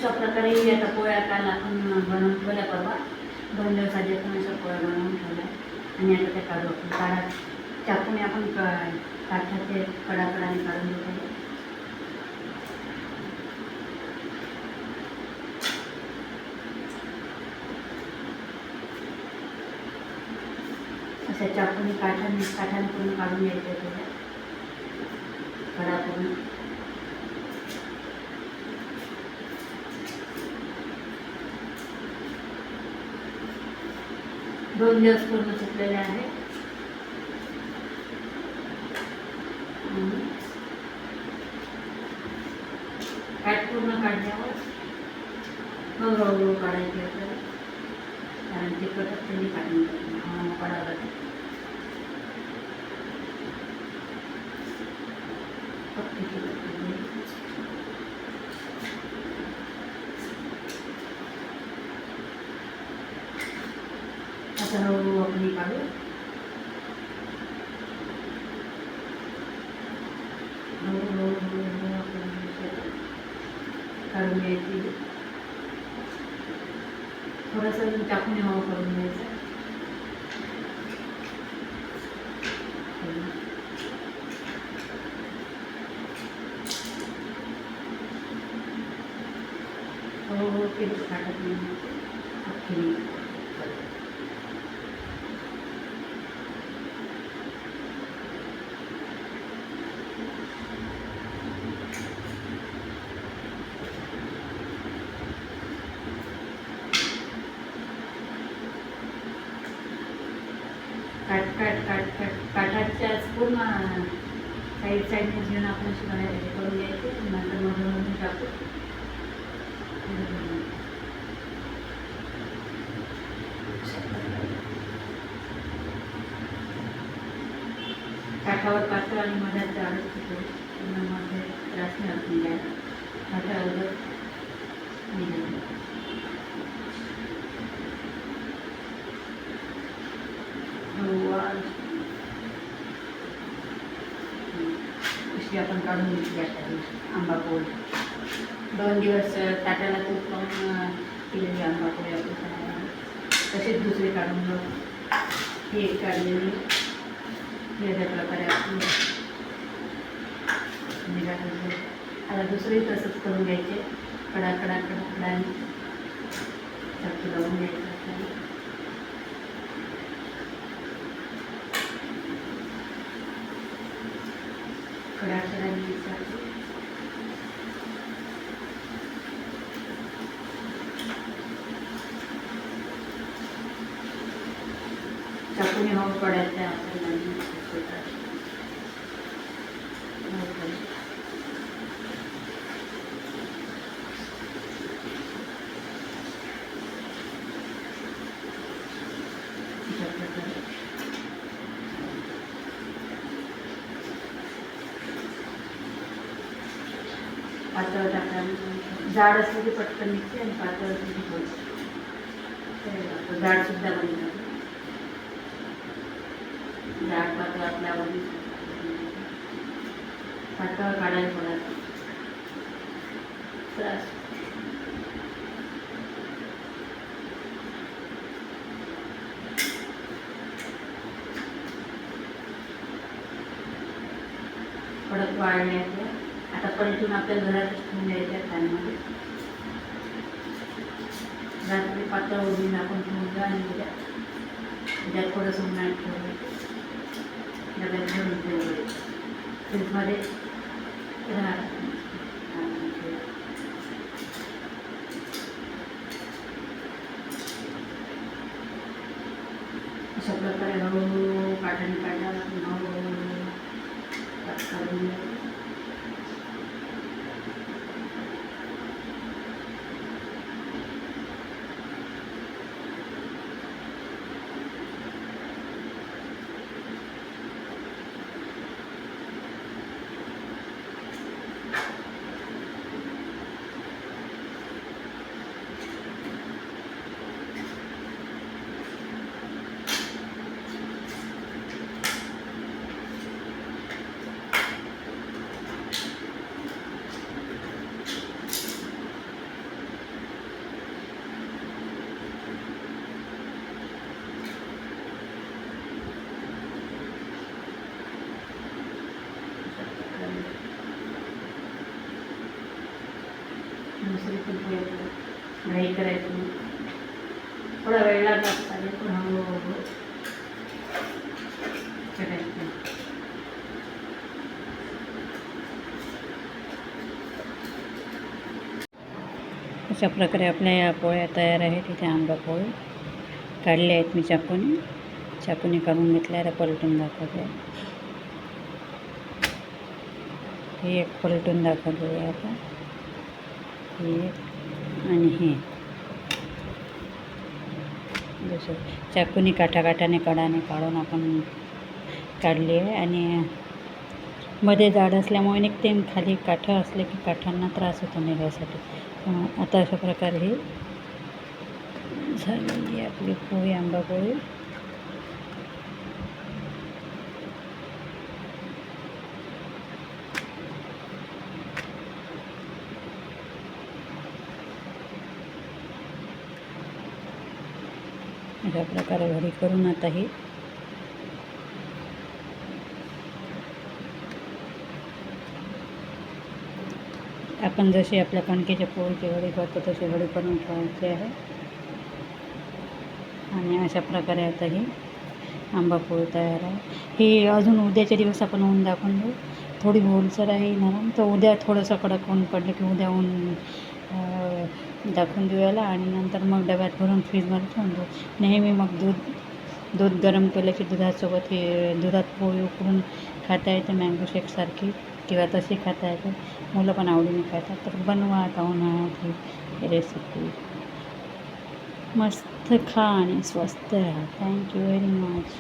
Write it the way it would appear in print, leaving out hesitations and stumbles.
अशा प्रकारे आता पोळ्या काल आपण बनवून ठेवल्या परवा 2 दिवस आधी आपण अशा पोळ्या बनवून ठेवल्या आणि आता त्या काढू आपण काढा चाकूने आपण काठाचे कडाकडाने काढून घेतो. अशा चाकूने काठाने करून काढून घ्यायचं थोड्या कडा करून. दोन दिवस पूर्ण सुकलेले आहे. काठ पूर्ण काढल्यावर हळूहळू काढायचे आपल्याला, कारण ते कटक त्यांनी काढून काढावं लागेल. आता हळूहळू आपण काढू. हळूहळू आपण काढून घ्यायची. थोडंसं टाकून हवा करून घ्यायचं. हळूहळू केलं काटत नाही अख्खी. काठाच्या पूर्ण साईडने घेऊन आपण अशी करून घ्यायचे. नंतर मधून टाकू. काठावर पातळ आणि मधात जाडच होतो. मध्ये त्रास नाही होत नाही. काठावर कशी आपण काढून घेतली. आता आंबा पोळी 2 दिवस ताटाला तूप लावून केलेली आंबा पोळी आपण तसेच दुसरे काढून घेऊ. ही एक काढलेली वेगळ्या प्रकारे आपण आता दुसरे तसंच करून घ्यायचे. कडाकडाने चाकू लावून घ्यायचं. कडाकडाने चाकू चाकूने हवा पडायचा आपल्याला. पातळ टाकायला जाड असलं की पटकन निघते आणि पातळ असलं की जाड सुद्धा बनवतात. जाड पातळ आपल्यावर पातळ काढायला पडत त्रास. कडक वाळले आपल्या. आता पलटून आपल्याला घरातच ठेवून द्यायच्या पॅनमध्ये. रात्री पातळ ओढून आपण ठेवून आणि त्याच्यात थोडंसं उन्हाळ्यात ठेवायचं. डब्यात भरून ठेवायचं. फ्रीजमध्ये राहतात. अशा प्रकारे हळूहळू काठाने काढायला हळूहळू काढून दुसरी पण पोळी आपलं घाई करायची, थोडा वेळ लागला चालेल पण हळूहळू करायचं. अशा प्रकारे आपल्या या पोळ्या तयार आहेत. इथे आंबा पोळी काढल्या आहेत मी चाकूने काढून घेतल्या. आता पलटून दाखवते. हे एक पलटून दाखवले आहे आता, हे आणि हे जसं चाकूने काठाने काढून आपण काढली आहे. आणि मध्ये जाड असल्यामुळे निघते, खाली काठं असले की काठांना त्रास होतो निघायसाठी. आता अशा प्रकारे ही झालेली आहे आपली पोळी, आंबा पोळी. अशा प्रकारे घरी करून आता ही आपण जशी आपल्या कणकेच्या पोळीची वडी करतो तशी वडी करून ठेवायची आहे. आणि अशा प्रकारे आता ही आंबा पोळी तयार आहे. ही अजून उद्याच्या दिवस आपण ऊन दाखवून देऊ. थोडी ओलसर आहे नरम, तर उद्या थोडंसं कडक ऊन पडलं की उद्या ऊन दाखवून देऊ याला. आणि नंतर मग डब्यात भरून फ्रीजमध्ये ठेवून देऊ. नेहमी मग दूध गरम केलं की दुधासोबत हे दुधात पोळी उकडून खाता येते मँगो शेकसारखी, किंवा तशी खाता येते. मुलं पण आवडीने खातात. तर बनवा आता उन्हाळ्यात ही रेसिपी. मस्त खा आणि स्वस्त राहा. Thank you very much.